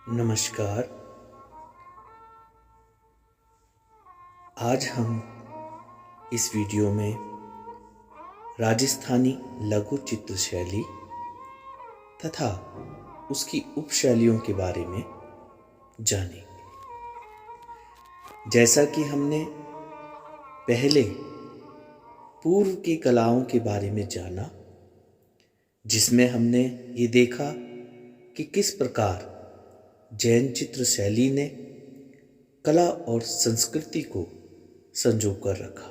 नमस्कार। आज हम इस वीडियो में राजस्थानी लघु चित्र शैली तथा उसकी उपशैलियों के बारे में जानेंगे। जैसा कि हमने पहले पूर्व की कलाओं के बारे में जाना, जिसमें हमने ये देखा कि किस प्रकार जैन चित्र शैली ने कला और संस्कृति को संजो कर रखा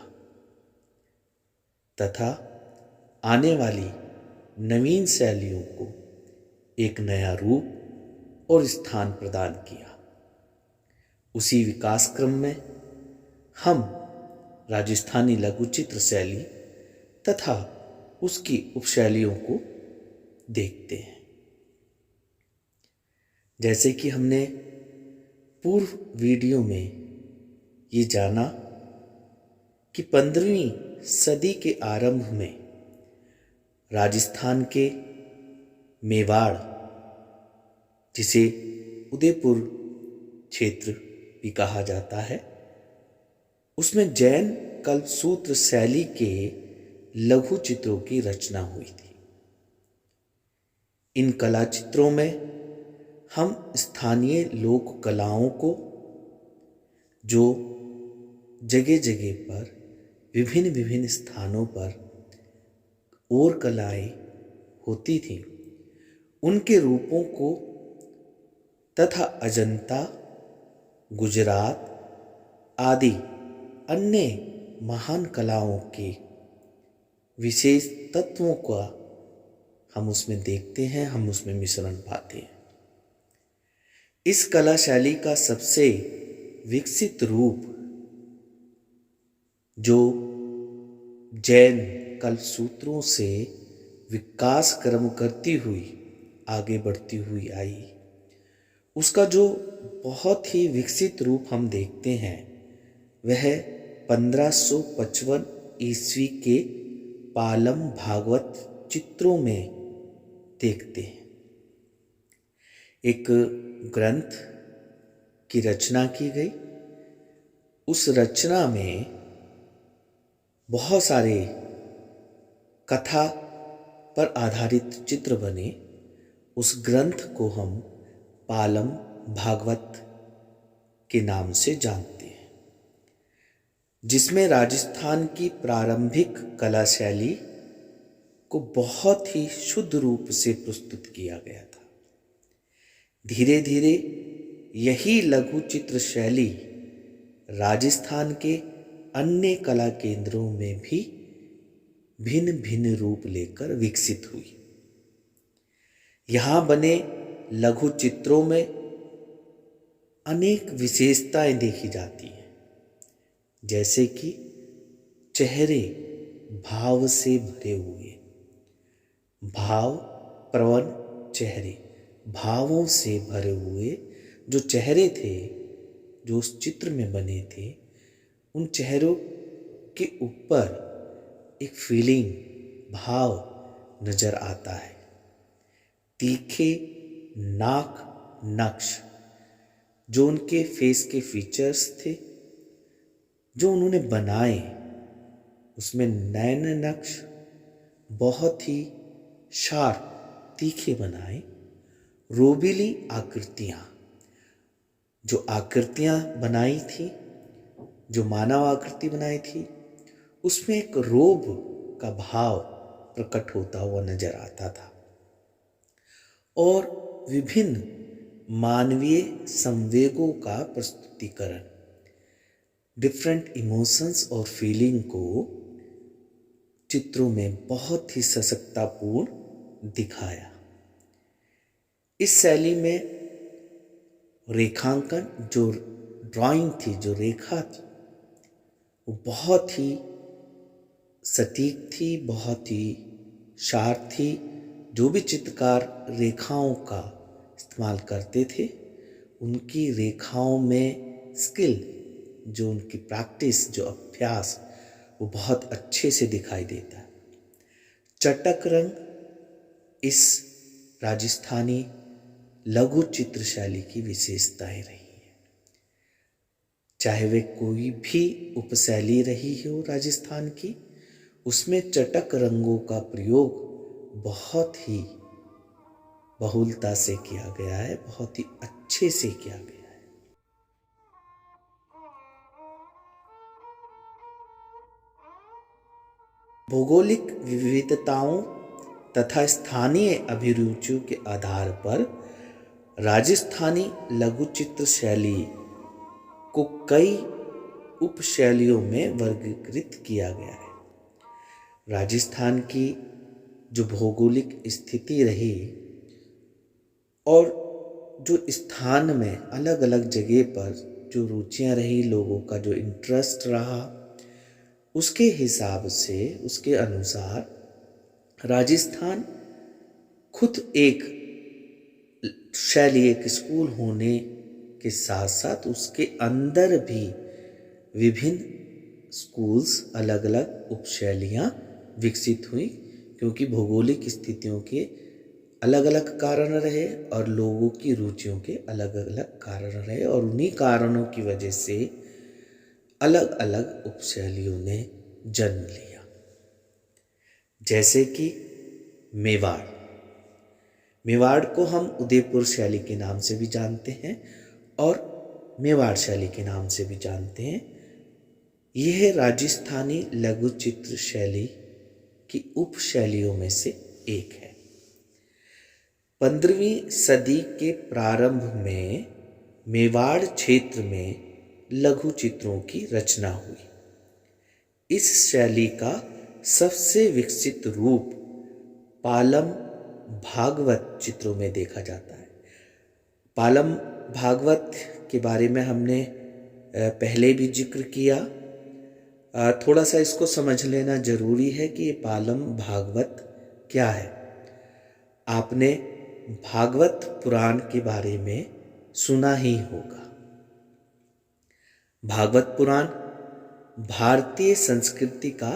तथा आने वाली नवीन शैलियों को एक नया रूप और स्थान प्रदान किया। उसी विकास क्रम में हम राजस्थानी लघु चित्र शैली तथा उसकी उपशैलियों को देखते हैं। जैसे कि हमने पूर्व वीडियो में ये जाना कि 15वीं सदी के आरंभ में राजस्थान के मेवाड़, जिसे उदयपुर क्षेत्र भी कहा जाता है, उसमें जैन कल्पसूत्र शैली के लघु चित्रों की रचना हुई थी। इन कला चित्रों में हम स्थानीय लोक कलाओं को, जो जगह जगह पर विभिन्न विभिन्न स्थानों पर और कलाएं होती थीं, उनके रूपों को तथा अजंता, गुजरात आदि अन्य महान कलाओं के विशेष तत्वों का हम उसमें देखते हैं, हम उसमें मिश्रण पाते हैं। इस कला शैली का सबसे विकसित रूप, जो जैन कल्पसूत्रों से विकास क्रम करती हुई आगे बढ़ती हुई आई, उसका जो बहुत ही विकसित रूप हम देखते हैं वह 1555 ईस्वी के पालम भागवत चित्रों में देखते हैं। एक ग्रंथ की रचना की गई। उस रचना में बहुत सारे कथा पर आधारित चित्र बने। उस ग्रंथ को हम पालम भागवत के नाम से जानते हैं, जिसमें राजस्थान की प्रारंभिक कला शैली को बहुत ही शुद्ध रूप से प्रस्तुत किया गया था। धीरे धीरे यही लघु चित्र शैली राजस्थान के अन्य कला केंद्रों में भी भिन्न भिन्न रूप लेकर विकसित हुई। यहाँ बने लघु चित्रों में अनेक विशेषताएं देखी जाती हैं, जैसे कि चेहरे भाव से भरे हुए, भाव प्रवण चेहरे, भावों से भरे हुए जो चेहरे थे, जो उस चित्र में बने थे, उन चेहरों के ऊपर एक फीलिंग, भाव नजर आता है। तीखे नाक नक्श, जो उनके फेस के फीचर्स थे, जो उन्होंने बनाए, उसमें नैन नक्श बहुत ही शार्प, तीखे बनाए। रोबीली आकृतियाँ, जो आकृतियाँ बनाई थी, जो मानव आकृति बनाई थी, उसमें एक रोब का भाव प्रकट होता हुआ नजर आता था। और विभिन्न मानवीय संवेगों का प्रस्तुतिकरण, डिफरेंट इमोशंस और फीलिंग को चित्रों में बहुत ही सशक्ततापूर्ण दिखाया। इस शैली में रेखांकन, जो ड्राइंग थी, जो रेखा थी, वो बहुत ही सटीक थी, बहुत ही शार्प थी। जो भी चित्रकार रेखाओं का इस्तेमाल करते थे, उनकी रेखाओं में स्किल, जो उनकी प्रैक्टिस, जो अभ्यास, वो बहुत अच्छे से दिखाई देता है। चटक रंग इस राजस्थानी लघु चित्र शैली की विशेषताएं रही हैं। चाहे वे कोई भी उपशैली रही हो राजस्थान की, उसमें चटक रंगों का प्रयोग बहुत ही बहुलता से किया गया है, बहुत ही अच्छे से किया गया है। भौगोलिक विविधताओं तथा स्थानीय अभिरुचियों के आधार पर राजस्थानी लघु चित्र शैली को कई उपशैलियों में वर्गीकृत किया गया है। राजस्थान की जो भौगोलिक स्थिति रही और जो स्थान में अलग अलग जगह पर जो रुचियां रही, लोगों का जो इंटरेस्ट रहा, उसके हिसाब से, उसके अनुसार राजस्थान खुद एक शैली, एक स्कूल होने के साथ साथ उसके अंदर भी विभिन्न स्कूल्स, अलग अलग उपशैलियाँ विकसित हुई, क्योंकि भौगोलिक स्थितियों के अलग अलग कारण रहे और लोगों की रुचियों के अलग अलग कारण रहे, और उन्हीं कारणों की वजह से अलग अलग उपशैलियों ने जन्म लिया। जैसे कि मेवाड़, मेवाड़ को हम उदयपुर शैली के नाम से भी जानते हैं और मेवाड़ शैली के नाम से भी जानते हैं। यह राजस्थानी लघु चित्र शैली की उपशैलियों में से एक है। 15वीं सदी के प्रारंभ में मेवाड़ क्षेत्र में लघु चित्रों की रचना हुई। इस शैली का सबसे विकसित रूप पालम भागवत चित्रों में देखा जाता है। पालम भागवत के बारे में हमने पहले भी जिक्र किया। थोड़ा सा इसको समझ लेना जरूरी है कि ये पालम भागवत क्या है। आपने भागवत पुराण के बारे में सुना ही होगा। भागवत पुराण भारतीय संस्कृति का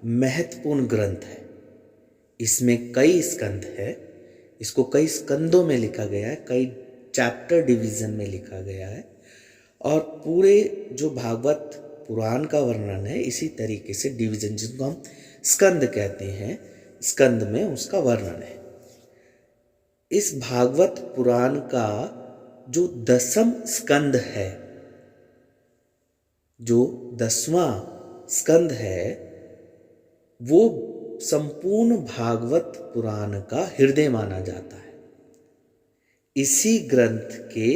महत्वपूर्ण ग्रंथ है। इसमें कई स्कंद है, इसको कई स्कंदों में लिखा गया है, कई चैप्टर डिवीजन में लिखा गया है, और पूरे जो भागवत पुराण का वर्णन है इसी तरीके से डिवीजन, जिसको हम स्कंद कहते हैं, स्कंद में उसका वर्णन है। इस भागवत पुराण का जो 10वां स्कंद है, जो 10वां स्कंद है, वो संपूर्ण भागवत पुराण का हृदय माना जाता है। इसी ग्रंथ के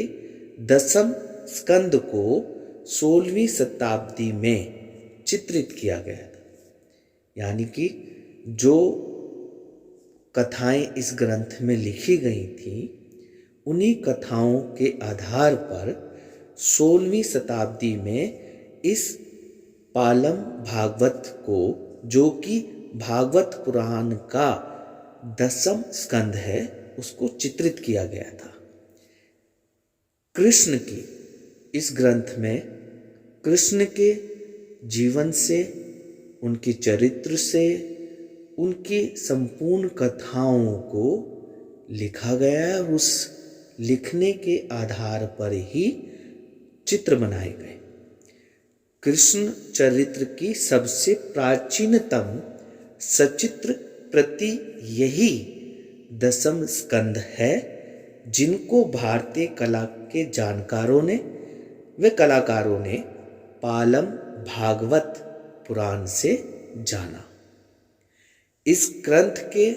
10वें स्कंद को 16वीं शताब्दी में चित्रित किया गया था। यानी कि जो कथाएं इस ग्रंथ में लिखी गई थी, उन्हीं कथाओं के आधार पर 16वीं शताब्दी में इस पालम भागवत को, जो कि भागवत पुराण का 10वां स्कंद है, उसको चित्रित किया गया था। कृष्ण की इस ग्रंथ में कृष्ण के जीवन से, उनके चरित्र से, उनकी संपूर्ण कथाओं को लिखा गया है, और उस लिखने के आधार पर ही चित्र बनाए गए। कृष्ण चरित्र की सबसे प्राचीनतम सचित्र प्रति यही 10वां स्कंद है, जिनको भारतीय कला के जानकारों ने व कलाकारों ने पालम भागवत पुराण से जाना। इस ग्रंथ के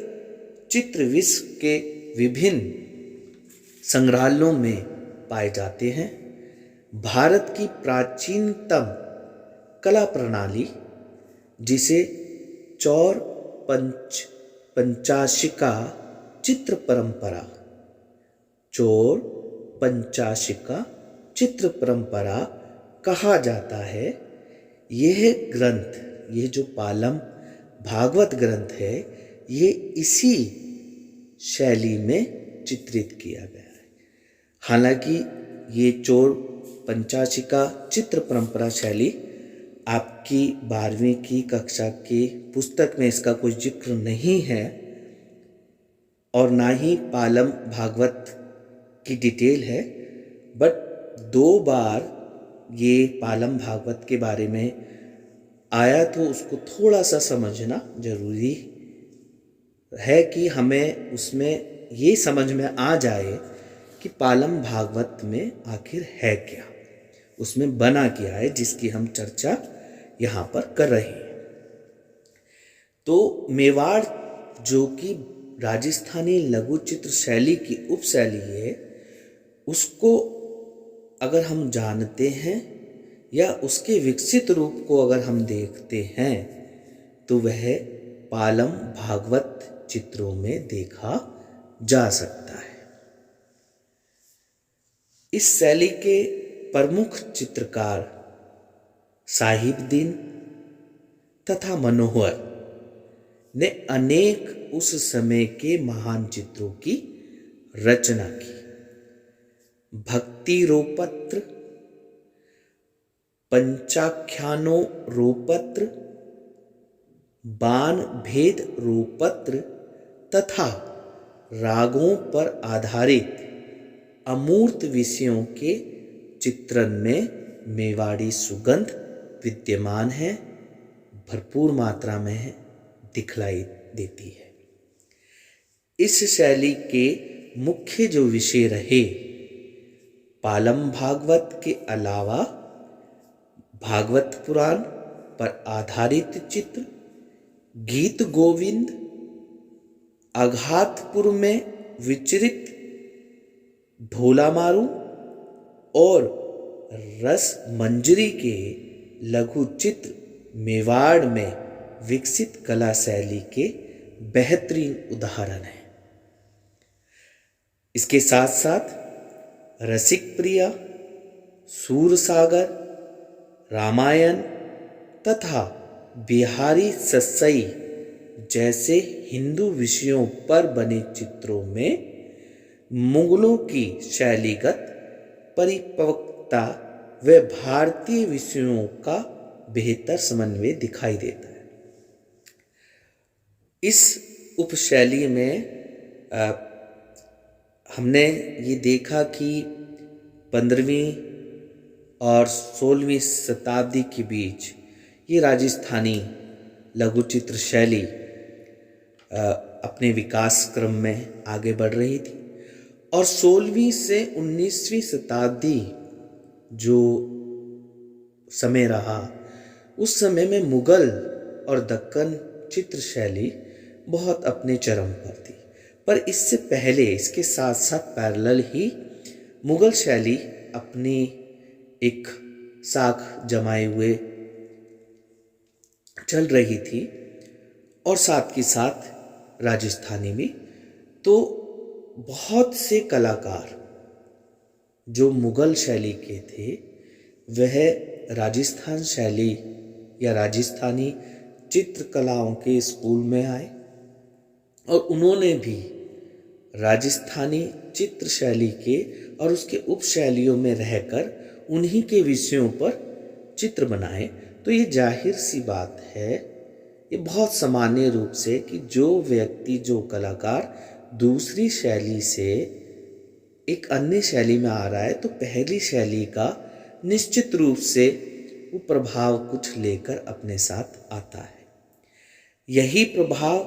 चित्र विश्व के विभिन्न संग्रहालयों में पाए जाते हैं। भारत की प्राचीनतम कला प्रणाली, जिसे चौर पंचाशिका चित्र परंपरा, चौर पंचाशिका चित्र परंपरा कहा जाता है, यह ग्रंथ, यह जो पालम भागवत ग्रंथ है, ये इसी शैली में चित्रित किया गया है। हालांकि ये चौर पंचाशिका चित्र परंपरा शैली आपकी 12वीं की कक्षा की पुस्तक में इसका कोई जिक्र नहीं है, और ना ही पालम भागवत की डिटेल है, बट 2 बार ये पालम भागवत के बारे में आया तो उसको थोड़ा सा समझना जरूरी है कि हमें उसमें ये समझ में आ जाए कि पालम भागवत में आखिर है क्या, उसमें बना क्या है, जिसकी हम चर्चा यहाँ पर कर रहे हैं। तो मेवाड़ जो कि राजस्थानी लघु चित्र शैली की उपशैली है, उसको अगर हम जानते हैं या उसके विकसित रूप को अगर हम देखते हैं तो वह पालम भागवत चित्रों में देखा जा सकता है। इस शैली के प्रमुख चित्रकार साहिबदीन तथा मनोहर ने अनेक उस समय के महान चित्रों की रचना की। भक्ति रोपत्र, पंचाख्यानो रोपत्र, बाण भेद रोपत्र तथा रागों पर आधारित अमूर्त विषयों के चित्रण में मेवाड़ी सुगंध विद्यमान है, भरपूर मात्रा में है, दिखलाई देती है। इस शैली के मुख्य जो विषय रहे, पालम भागवत के अलावा भागवत पुराण पर आधारित चित्र, गीत गोविंद, आघातपुर में विचरित ढोला मारू और रस मंजरी के लघु चित्र मेवाड़ में विकसित कला शैली के बेहतरीन उदाहरण हैं। इसके साथ साथ रसिक प्रिया, सूरसागर, रामायण तथा बिहारी सस्सई जैसे हिंदू विषयों पर बने चित्रों में मुगलों की शैलीगत परिपक्वता व भारतीय विषयों का बेहतर समन्वय दिखाई देता है। इस उपशैली में हमने ये देखा कि 15वीं और 16वीं शताब्दी के बीच ये राजस्थानी लघु चित्र शैली अपने विकास क्रम में आगे बढ़ रही थी और 16वीं से 19वीं शताब्दी जो समय रहा, उस समय में मुगल और दक्कन चित्र शैली बहुत अपने चरम पर थी। पर इससे पहले, इसके साथ साथ पैरेलल ही मुगल शैली अपनी एक साख जमाए हुए चल रही थी और साथ के साथ राजस्थानी भी। तो बहुत से कलाकार जो मुगल शैली के थे वह राजस्थान शैली या राजस्थानी चित्रकलाओं के स्कूल में आए और उन्होंने भी राजस्थानी चित्र शैली के और उसके उपशैलियों में रहकर उन्हीं के विषयों पर चित्र बनाए। तो ये जाहिर सी बात है, ये बहुत सामान्य रूप से कि जो व्यक्ति, जो कलाकार दूसरी शैली से एक अन्य शैली में आ रहा है तो पहली शैली का निश्चित रूप से वो प्रभाव कुछ लेकर अपने साथ आता है। यही प्रभाव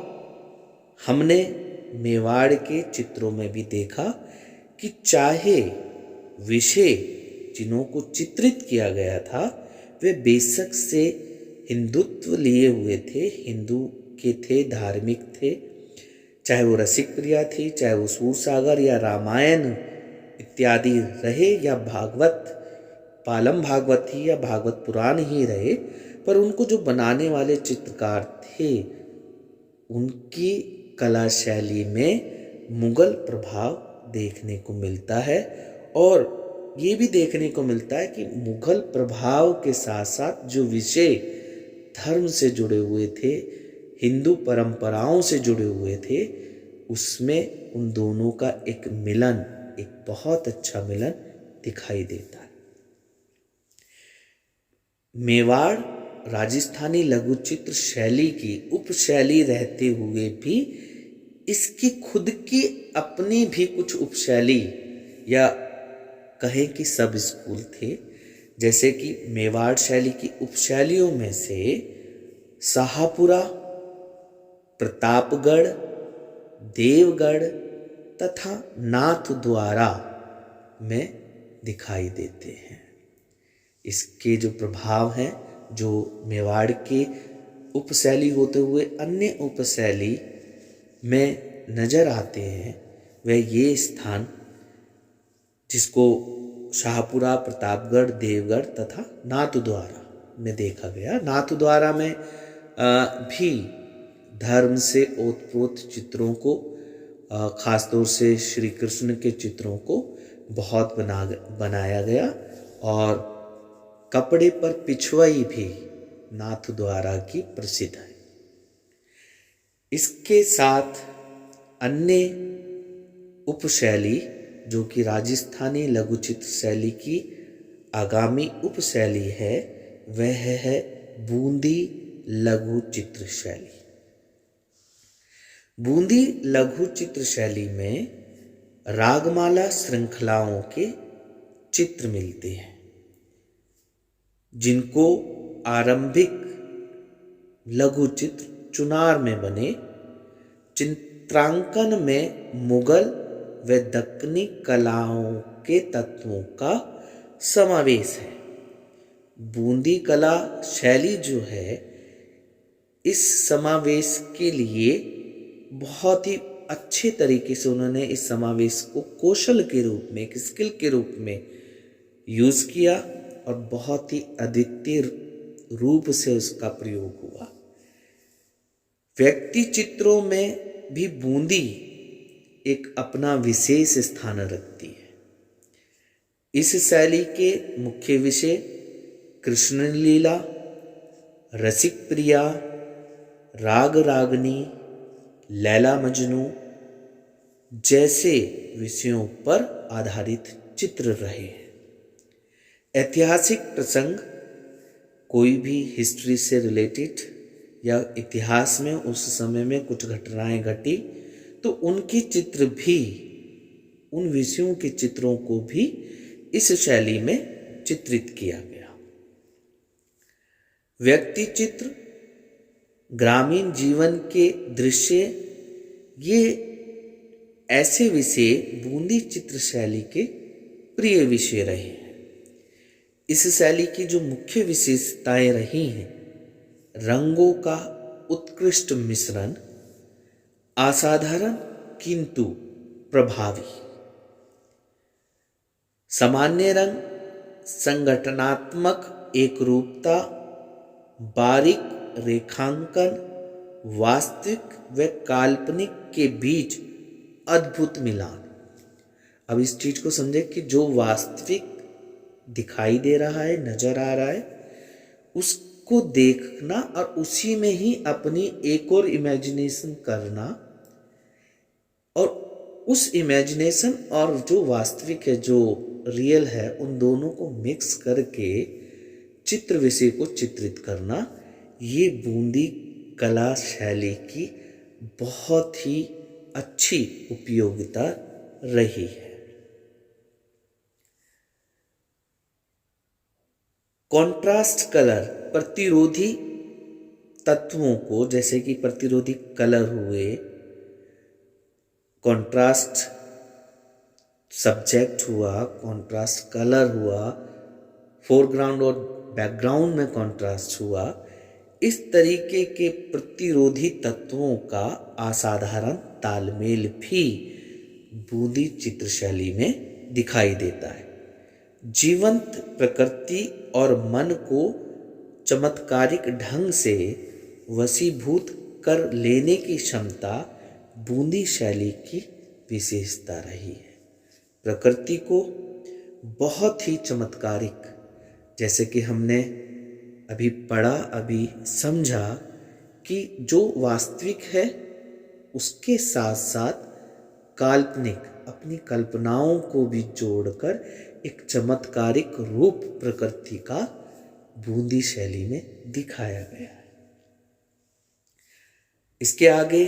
हमने मेवाड़ के चित्रों में भी देखा कि चाहे विषय जिन्हों को चित्रित किया गया था वे बेशक से हिंदुत्व लिए हुए थे, हिंदू के थे, धार्मिक थे, चाहे वो रसिक प्रिया थी, चाहे वो सूरसागर या रामायण इत्यादि रहे या भागवत, पालम भागवत ही या भागवत पुराण ही रहे, पर उनको जो बनाने वाले चित्रकार थे उनकी कला शैली में मुगल प्रभाव देखने को मिलता है। और ये भी देखने को मिलता है कि मुगल प्रभाव के साथ साथ जो विषय धर्म से जुड़े हुए थे, हिंदू परंपराओं से जुड़े हुए थे, उसमें उन दोनों का एक मिलन, एक बहुत अच्छा मिलन दिखाई देता है। मेवाड़ राजस्थानी लघु चित्र शैली की उपशैली रहते हुए भी इसकी खुद की अपनी भी कुछ उपशैली या कहें कि सब स्कूल थे। जैसे कि मेवाड़ शैली की उपशैलियों में से शाहपुरा, प्रतापगढ़, देवगढ़ तथा नाथद्वारा में दिखाई देते हैं। इसके जो प्रभाव हैं, जो मेवाड़ के उपशैली होते हुए अन्य उपशैली में नजर आते हैं, वह ये स्थान जिसको शाहपुरा, प्रतापगढ़, देवगढ़ तथा नाथद्वारा में देखा गया। नाथद्वारा में भी धर्म से ओतप्रोत चित्रों को, खासतौर से श्री कृष्ण के चित्रों को बहुत बनाया गया और कपड़े पर पिछवाई भी नाथद्वारा की प्रसिद्ध है। इसके साथ अन्य उपशैली जो कि राजस्थानी लघु चित्र शैली की आगामी उपशैली है, वह है बूंदी लघु चित्र शैली। बूंदी लघु चित्र शैली में रागमाला श्रृंखलाओं के चित्र मिलते हैं, जिनको आरंभिक लघु चित्र चुनार में बने। चित्रांकन में मुगल व दक्कनी कलाओं के तत्वों का समावेश है। बूंदी कला शैली जो है, इस समावेश के लिए बहुत ही अच्छे तरीके से उन्होंने इस समावेश को कौशल के रूप में, एक स्किल के रूप में यूज किया और बहुत ही अद्वितीय रूप से उसका प्रयोग हुआ। व्यक्ति चित्रों में भी बूंदी एक अपना विशेष स्थान रखती है। इस शैली के मुख्य विषय कृष्ण लीला, रसिक प्रिया, राग रागनी, लैला मजनू जैसे विषयों पर आधारित चित्र रहे हैं। ऐतिहासिक प्रसंग, कोई भी हिस्ट्री से रिलेटेड या इतिहास में उस समय में कुछ घटनाएं घटी, तो उनके चित्र भी, उन विषयों के चित्रों को भी इस शैली में चित्रित किया गया। व्यक्ति चित्र, ग्रामीण जीवन के दृश्य, ये ऐसे विषय बूंदी चित्र शैली के प्रिय विषय रहे हैं। इस शैली की जो मुख्य विशेषताएं रही हैं, रंगों का उत्कृष्ट मिश्रण, असाधारण किंतु प्रभावी, सामान्य रंग, संगठनात्मक एकरूपता, बारीक रेखांकन, वास्तविक व काल्पनिक के बीच अद्भुत मिलान। अब इस चीज को समझे कि जो वास्तविक दिखाई दे रहा है, नजर आ रहा है, उसको देखना और उसी में ही अपनी एक और इमेजिनेशन करना, और उस इमेजिनेशन और जो वास्तविक है, जो रियल है, उन दोनों को मिक्स करके चित्र विषय को चित्रित करना, ये बूंदी कला शैली की बहुत ही अच्छी उपयोगिता रही है। कॉन्ट्रास्ट कलर, प्रतिरोधी तत्वों को, जैसे कि प्रतिरोधी कलर हुए, कॉन्ट्रास्ट सब्जेक्ट हुआ, कॉन्ट्रास्ट कलर हुआ, फोरग्राउंड और बैकग्राउंड में कॉन्ट्रास्ट हुआ, इस तरीके के प्रतिरोधी तत्वों का असाधारण तालमेल भी बूंदी चित्र शैली में दिखाई देता है। जीवंत प्रकृति और मन को चमत्कारिक ढंग से वशीभूत कर लेने की क्षमता बूंदी शैली की विशेषता रही है। प्रकृति को बहुत ही चमत्कारिक, जैसे कि हमने अभी पढ़ा, अभी समझा कि जो वास्तविक है उसके साथ साथ काल्पनिक, अपनी कल्पनाओं को भी जोड़कर एक चमत्कारिक रूप प्रकृति का बूंदी शैली में दिखाया गया है। इसके आगे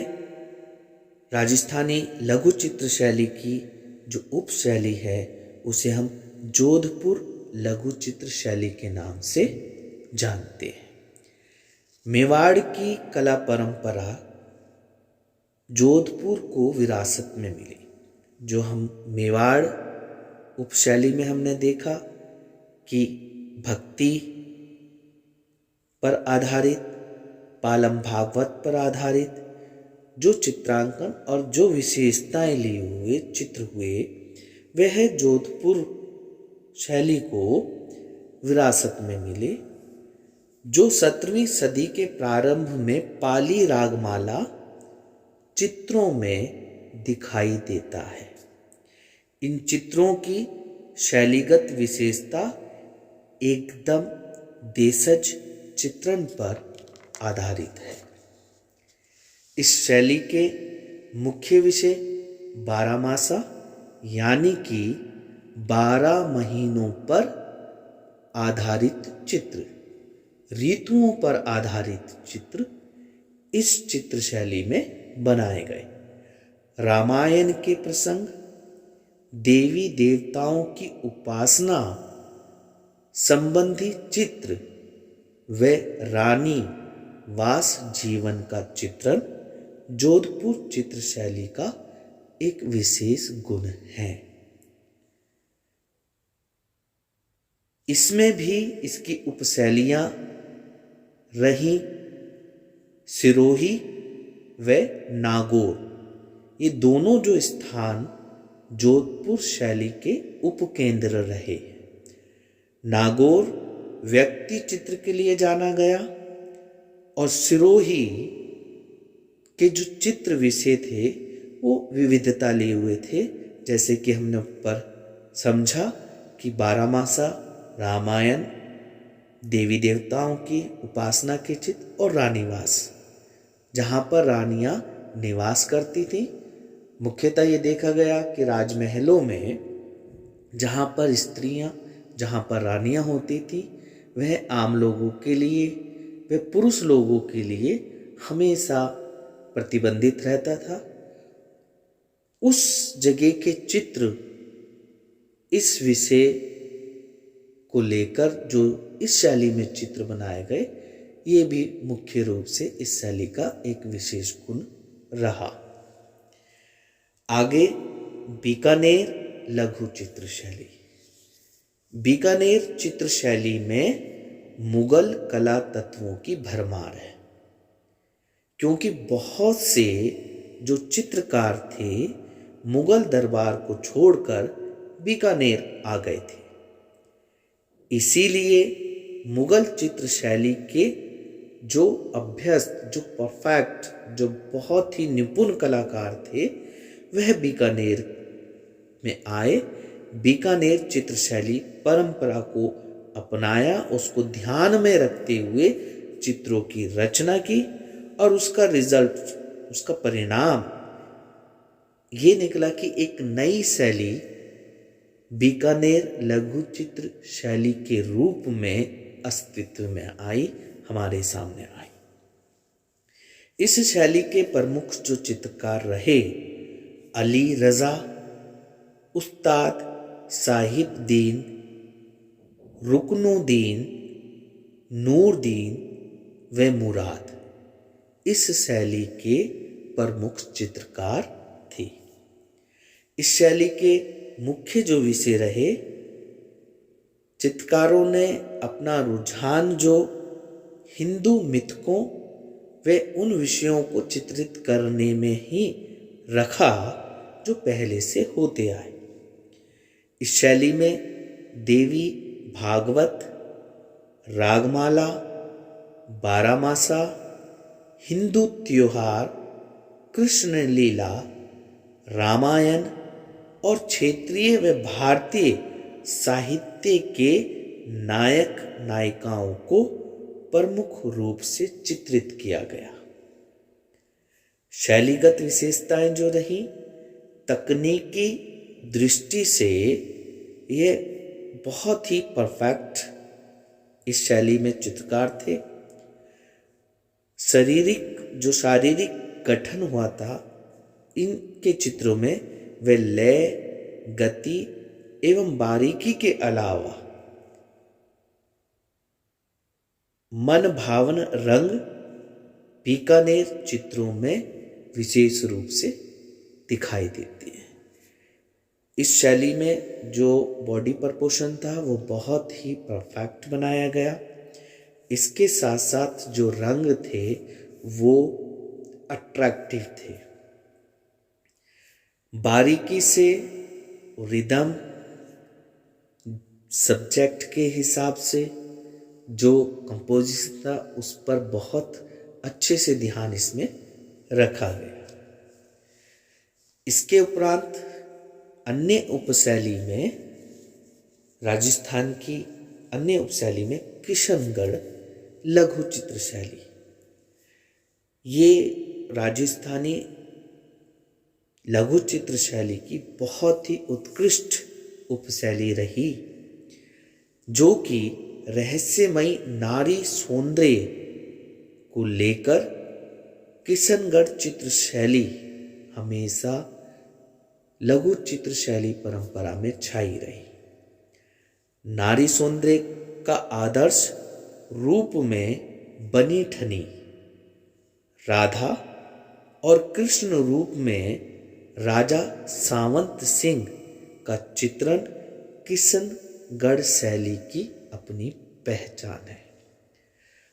राजस्थानी लघु चित्र शैली की जो उप शैली है उसे हम जोधपुर लघु चित्र शैली के नाम से जानते हैं। मेवाड़ की कला परंपरा जोधपुर को विरासत में मिली। जो हम मेवाड़ उपशैली में हमने देखा कि भक्ति पर आधारित, पालम भागवत पर आधारित जो चित्रांकन और जो विशेषताएं लिए हुए चित्र हुए, वह जोधपुर शैली को विरासत में मिले, जो 17वीं सदी के प्रारंभ में पाली रागमाला चित्रों में दिखाई देता है। इन चित्रों की शैलीगत विशेषता एकदम देशज चित्रण पर आधारित है। इस शैली के मुख्य विषय 12 मासा यानी कि 12 महीनों पर आधारित चित्र, ऋतुओं पर आधारित चित्र इस चित्र शैली में बनाए गए। रामायण के प्रसंग, देवी देवताओं की उपासना संबंधी चित्र व रानी वास जीवन का चित्रण जोधपुर चित्र शैली का एक विशेष गुण है। इसमें भी इसकी उपशैलियां रही सिरोही व नागौर। ये दोनों जो स्थान जोधपुर शैली के उपकेंद्र रहे। नागौर व्यक्ति चित्र के लिए जाना गया और सिरोही के जो चित्र विषय थे वो विविधता लिए हुए थे। जैसे कि हमने ऊपर समझा कि 12 मासा, रामायण, देवी देवताओं की उपासना के चित्र और रानीवास, जहाँ पर रानियाँ निवास करती थी। मुख्यतः ये देखा गया कि राजमहलों में जहाँ पर स्त्रियाँ, जहाँ पर रानियाँ होती थी, वह आम लोगों के लिए, वह पुरुष लोगों के लिए हमेशा प्रतिबंधित रहता था। उस जगह के चित्र इस विषय को लेकर जो इस शैली में चित्र बनाए गए, ये भी मुख्य रूप से इस शैली का एक विशेष गुण रहा। आगे बीकानेर लघु चित्र शैली। बीकानेर चित्र शैली में मुगल कला तत्वों की भरमार है, क्योंकि बहुत से जो चित्रकार थे मुगल दरबार को छोड़कर बीकानेर आ गए थे। इसीलिए मुगल चित्र शैली के जो अभ्यस्त, जो परफेक्ट, जो बहुत ही निपुण कलाकार थे, वह बीकानेर में आए। बीकानेर चित्र शैली परंपरा को अपनाया, उसको ध्यान में रखते हुए चित्रों की रचना की और उसका रिजल्ट, उसका परिणाम ये निकला कि एक नई शैली बीकानेर लघु चित्र शैली के रूप में अस्तित्व में आई, हमारे सामने आई। इस शैली के प्रमुख जो चित्रकार रहे, अली रजा, उस्ताद साहिबदीन, रुकनुद्दीन, नूरदीन व मुराद, इस शैली के प्रमुख चित्रकार थे। इस शैली के मुख्य जो विषय रहे, चित्रकारों ने अपना रुझान जो हिंदू मिथकों व उन विषयों को चित्रित करने में ही रखा जो पहले से होते आए। इस शैली में देवी भागवत, रागमाला, 12 मासा, हिंदू त्योहार, कृष्ण लीला, रामायण और क्षेत्रीय व भारतीय साहित्य के नायक नायिकाओं को प्रमुख रूप से चित्रित किया गया। शैलीगत विशेषताएं जो रही, तकनीकी दृष्टि से यह बहुत ही परफेक्ट इस शैली में चित्रकार थे। शारीरिक गठन हुआ था इनके चित्रों में, वे लय, गति एवं बारीकी के अलावा मन भावन रंग बीकानेर चित्रों में विशेष रूप से दिखाई देती है। इस शैली में जो बॉडी प्रपोर्शन था वो बहुत ही परफेक्ट बनाया गया। इसके साथ साथ जो रंग थे वो अट्रैक्टिव थे। बारीकी से रिदम सब्जेक्ट के हिसाब से जो कंपोजिशन था उस पर बहुत अच्छे से ध्यान इसमें रखा गया। इसके उपरांत अन्य उपशैली में राजस्थान की अन्य उपशैली में किशनगढ़ लघु चित्र शैली, ये राजस्थानी लघु चित्र शैली की बहुत ही उत्कृष्ट उपशैली रही, जो कि रहस्यमयी नारी सौंदर्य को लेकर किशनगढ़ चित्र शैली हमेशा लघु चित्र शैली परंपरा में छाई रही। नारी सौंदर्य का आदर्श रूप में बनी ठनी राधा और कृष्ण रूप में राजा सावंत सिंह का चित्रण किशनगढ़ शैली की अपनी पहचान है।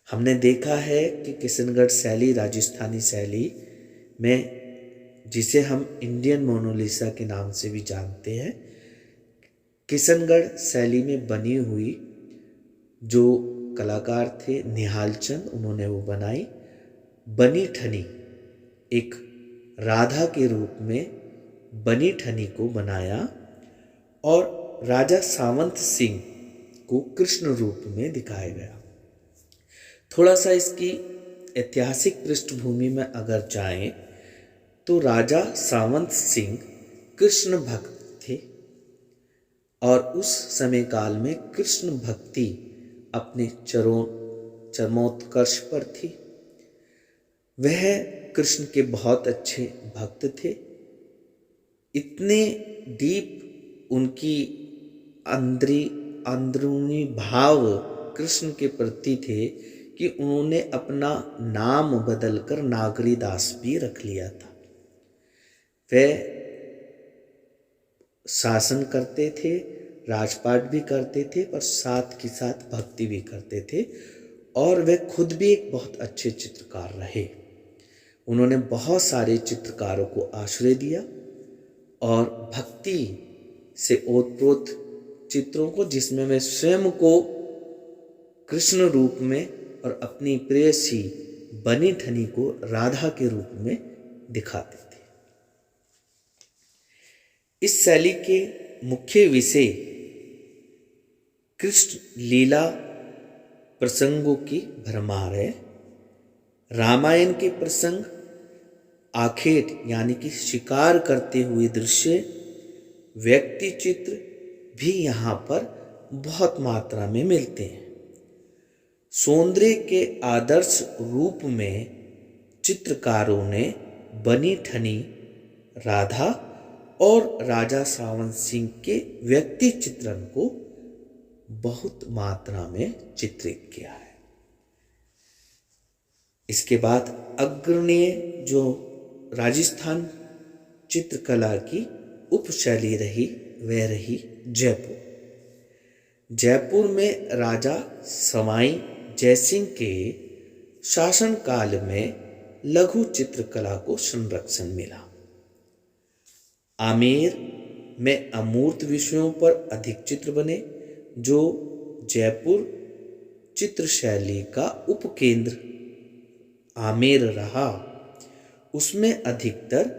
हमने देखा है कि किशनगढ़ शैली राजस्थानी शैली में, जिसे हम इंडियन मोनालिसा के नाम से भी जानते हैं, किशनगढ़ शैली में बनी हुई जो कलाकार थे निहाल चंद, उन्होंने वो बनाई। बनी ठनी एक राधा के रूप में बनी ठनी को बनाया और राजा सावंत सिंह को कृष्ण रूप में दिखाया गया। थोड़ा सा इसकी ऐतिहासिक पृष्ठभूमि में अगर जाएं तो राजा सावंत सिंह कृष्ण भक्त थे और उस समय काल में कृष्ण भक्ति अपने चरमोत्कर्ष पर थी। वह कृष्ण के बहुत अच्छे भक्त थे। इतने डीप उनकी अंदरूनी भाव कृष्ण के प्रति थे कि उन्होंने अपना नाम बदलकर नागरीदास भी रख लिया था। वे शासन करते थे, राजपाट भी करते थे, पर साथ के साथ भक्ति भी करते थे और वे खुद भी एक बहुत अच्छे चित्रकार रहे। उन्होंने बहुत सारे चित्रकारों को आश्रय दिया और भक्ति से ओतप्रोत चित्रों को, जिसमें वे स्वयं को कृष्ण रूप में और अपनी प्रेयसी बनी ठनी को राधा के रूप में दिखाते थे। इस शैली के मुख्य विषय कृष्ण लीला प्रसंगों की भरमार है। रामायण के प्रसंग, आखेट यानी कि शिकार करते हुए दृश्य, व्यक्ति चित्र भी यहाँ पर बहुत मात्रा में मिलते हैं। सौंदर्य के आदर्श रूप में चित्रकारों ने बनी ठनी राधा और राजा सावंत सिंह के व्यक्ति चित्रण को बहुत मात्रा में चित्रित किया है। इसके बाद अग्रणीय जो राजस्थान चित्रकला की उपशैली रही वह रही जयपुर। जयपुर में राजा सवाई जयसिंह के शासनकाल में लघु चित्रकला को संरक्षण मिला। आमेर में अमूर्त विषयों पर अधिक चित्र बने, जो जयपुर चित्र शैली का उपकेंद्र आमेर रहा। उसमें अधिकतर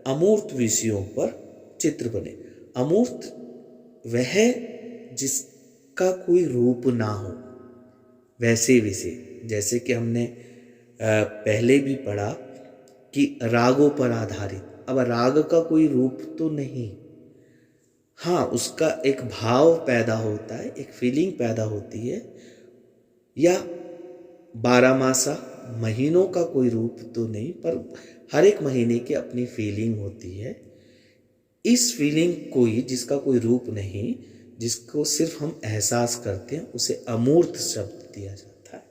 अमूर्त विषयों पर चित्र बने। अमूर्त वह जिसका कोई रूप ना हो, वैसे विषय, जैसे कि हमने पहले भी पढ़ा कि रागों पर आधारित। अब राग का कोई रूप तो नहीं, हाँ उसका एक भाव पैदा होता है, एक फीलिंग पैदा होती है, या 12 मासा महीनों का कोई रूप तो नहीं, पर हर एक महीने की अपनी फीलिंग होती है। इस फीलिंग को ही, जिसका कोई रूप नहीं, जिसको सिर्फ हम एहसास करते हैं, उसे अमूर्त शब्द दिया जाता है।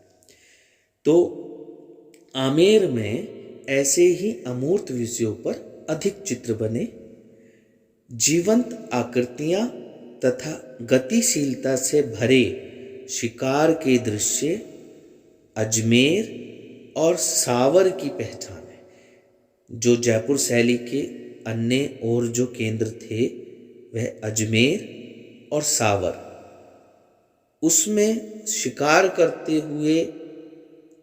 तो आमेर में ऐसे ही अमूर्त विषयों पर अधिक चित्र बने। जीवंत आकृतियां तथा गतिशीलता से भरे शिकार के दृश्य अजमेर और सावर की पहचान है। जो जयपुर शैली के अन्य और जो केंद्र थे वह अजमेर और सावर, उसमें शिकार करते हुए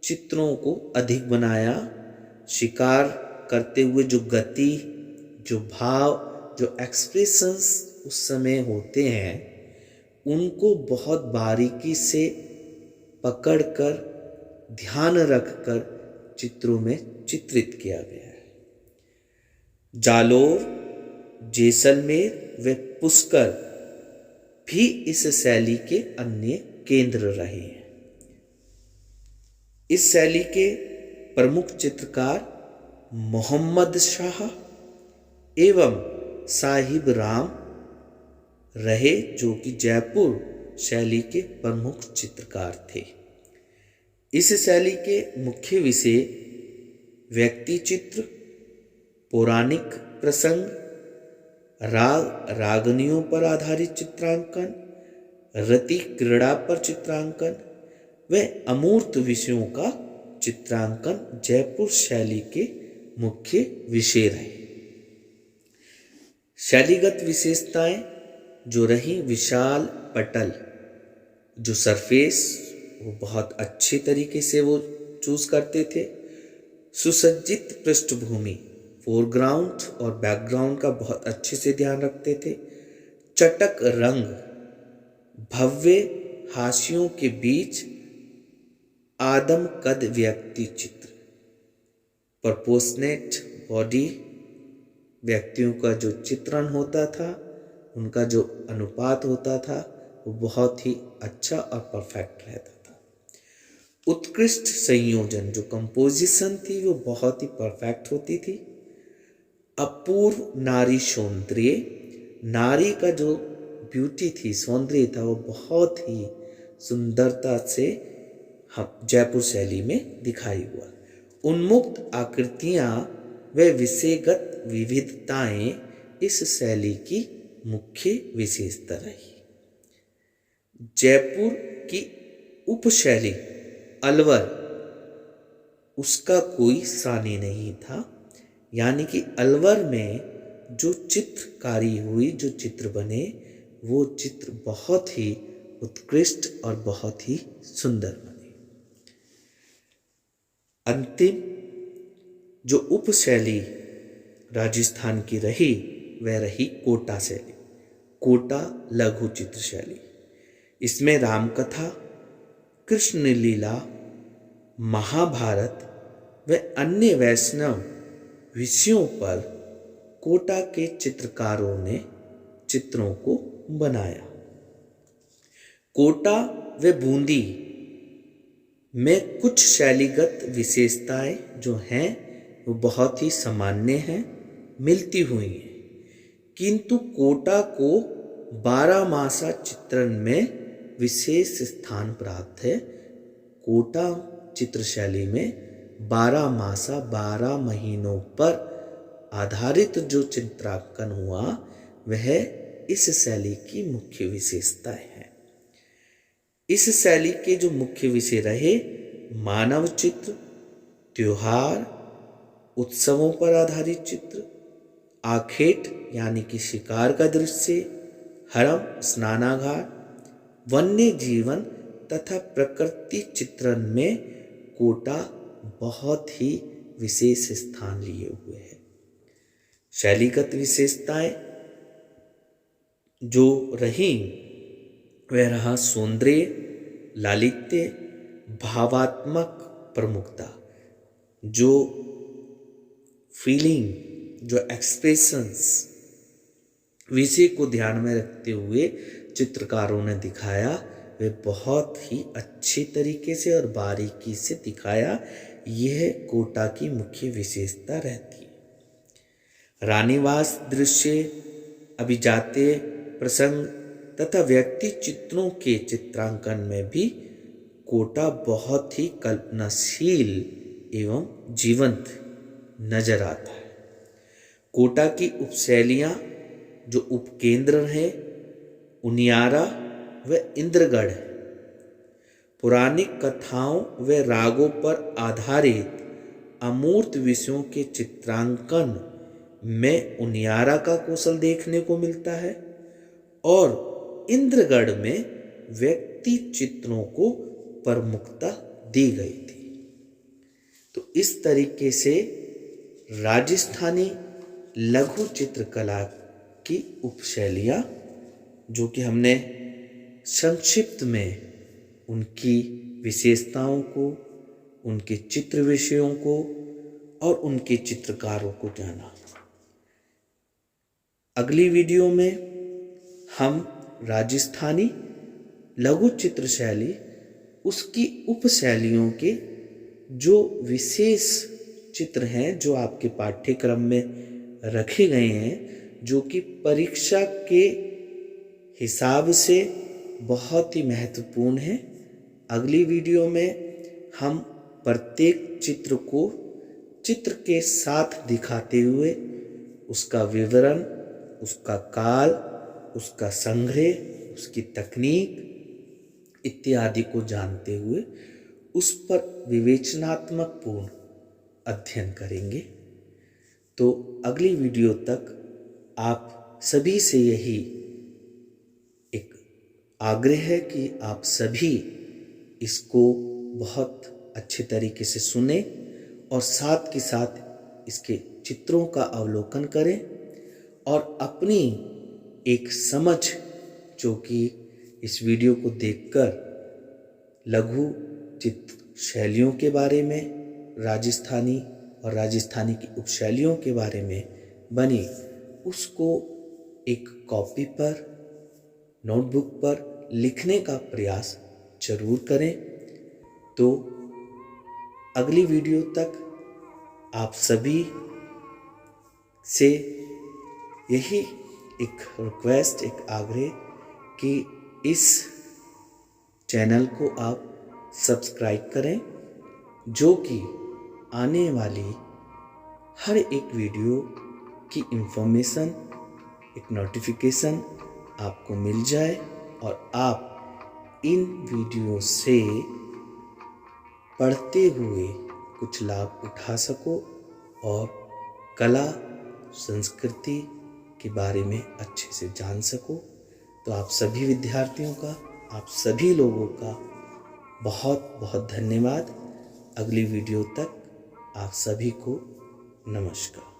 चित्रों को अधिक बनाया। शिकार करते हुए जो गति, जो भाव, जो एक्सप्रेशंस उस समय होते हैं, उनको बहुत बारीकी से पकड़कर, ध्यान रखकर चित्रों में चित्रित किया गया है। जालोर, जैसलमेर व पुष्कर भी इस शैली के अन्य केंद्र रहे हैं। इस शैली के प्रमुख चित्रकार मोहम्मद शाह एवं साहिब राम रहे, जो कि जयपुर शैली के प्रमुख चित्रकार थे। इस शैली के मुख्य विषय व्यक्ति चित्र, पौराणिक प्रसंग, राग रागनियों पर आधारित चित्रांकन, रति क्रीड़ा पर चित्रांकन व अमूर्त विषयों का चित्रांकन जयपुर शैली के मुख्य विषय रहे। शैलीगत विशेषताएं जो रही, विशाल पटल, जो सरफेस, वो बहुत अच्छे तरीके से वो चूज करते थे। सुसज्जित पृष्ठभूमि, फोरग्राउंड और बैकग्राउंड का बहुत अच्छे से ध्यान रखते थे। चटक रंग, भव्य हाशियों के बीच आदम कद व्यक्ति चित्र, प्रपोर्शनेट बॉडी, व्यक्तियों का जो चित्रण होता था, उनका जो अनुपात होता था, वो बहुत ही अच्छा और परफेक्ट रहता था। उत्कृष्ट संयोजन, जो कंपोजिशन थी वो बहुत ही परफेक्ट होती थी। अपूर्व नारी सौंदर्य, नारी का जो ब्यूटी थी, सौंदर्य था, वो बहुत ही सुंदरता से हम जयपुर शैली में दिखाई हुआ। उन्मुक्त आकृतियां व विषयगत विविधताएं इस शैली की मुख्य विशेषता रही। जयपुर की उपशैली अलवर, उसका कोई सानी नहीं था। यानी कि अलवर में जो चित्रकारी हुई, जो चित्र बने, वो चित्र बहुत ही उत्कृष्ट और बहुत ही सुंदर बने। अंतिम जो उपशैली राजस्थान की रही, वह रही कोटा शैली, कोटा लघु चित्र शैली। इसमें रामकथा, कृष्ण लीला, महाभारत व अन्य वैष्णव विषयों पर कोटा के चित्रकारों ने चित्रों को बनाया। कोटा व बूंदी में कुछ शैलीगत विशेषताएं जो हैं वो बहुत ही सामान्य हैं, मिलती हुई हैं, किंतु कोटा को 12 मासा चित्रण में विशेष स्थान प्राप्त है। कोटा चित्र शैली में 12 मासा, 12 महीनों पर आधारित जो चित्रांकन हुआ, वह इस शैली की मुख्य विशेषताएं हैं। इस शैली के जो मुख्य विषय रहे, मानव चित्र, त्योहार, उत्सवों पर आधारित चित्र, आखेट यानी कि शिकार का दृश्य, हरम, स्नानागार, वन्य जीवन तथा प्रकृति चित्रण में कोटा बहुत ही विशेष स्थान लिए हुए है। शैलीगत विशेषताएं जो रही, वह रहा सौंदर्य, लालित्य, भावात्मक प्रमुखता, जो फीलिंग, जो एक्सप्रेशंस विषय को ध्यान में रखते हुए चित्रकारों ने दिखाया, वे बहुत ही अच्छे तरीके से और बारीकी से दिखाया। यह कोटा की मुख्य विशेषता रहती है। रानीवास दृश्य, अभिजात्य प्रसंग तथा व्यक्ति चित्रों के चित्रांकन में भी कोटा बहुत ही कल्पनाशील एवं जीवंत नजर आता है। कोटा की उपशैलियाँ जो उपकेंद्र हैं उनियारा व इंद्रगढ़ है। पौराणिक कथाओं व रागों पर आधारित अमूर्त विषयों के चित्रांकन में उनियारा का कौशल देखने को मिलता है और इंद्रगढ़ में व्यक्ति चित्रों को प्रमुखता दी गई थी। तो इस तरीके से राजस्थानी लघु चित्रकला की उपशैलियाँ जो कि हमने संक्षिप्त में उनकी विशेषताओं को, उनके चित्र विषयों को और उनके चित्रकारों को जाना। अगली वीडियो में हम राजस्थानी लघु चित्र शैली, उसकी उपशैलियों के जो विशेष चित्र हैं जो आपके पाठ्यक्रम में रखे गए हैं, जो कि परीक्षा के हिसाब से बहुत ही महत्वपूर्ण है। अगली वीडियो में हम प्रत्येक चित्र को चित्र के साथ दिखाते हुए उसका विवरण, उसका काल, उसका संग्रह, उसकी तकनीक इत्यादि को जानते हुए उस पर विवेचनात्मक पूर्ण अध्ययन करेंगे। तो अगली वीडियो तक आप सभी से यही एक आग्रह है कि आप सभी इसको बहुत अच्छे तरीके से सुने और साथ के साथ इसके चित्रों का अवलोकन करें और अपनी एक समझ जो कि इस वीडियो को देखकर लघु चित्र शैलियों के बारे में, राजस्थानी और राजस्थानी की उपशैलियों के बारे में बनी, उसको एक कॉपी पर, नोटबुक पर लिखने का प्रयास जरूर करें। तो अगली वीडियो तक आप सभी से यही एक रिक्वेस्ट, एक आग्रह कि इस चैनल को आप सब्सक्राइब करें, जो कि आने वाली हर एक वीडियो की इन्फॉर्मेशन, एक नोटिफिकेशन आपको मिल जाए और आप इन वीडियो से पढ़ते हुए कुछ लाभ उठा सको और कला संस्कृति के बारे में अच्छे से जान सको। तो आप सभी विद्यार्थियों का, आप सभी लोगों का बहुत बहुत धन्यवाद। अगली वीडियो तक आप सभी को नमस्कार।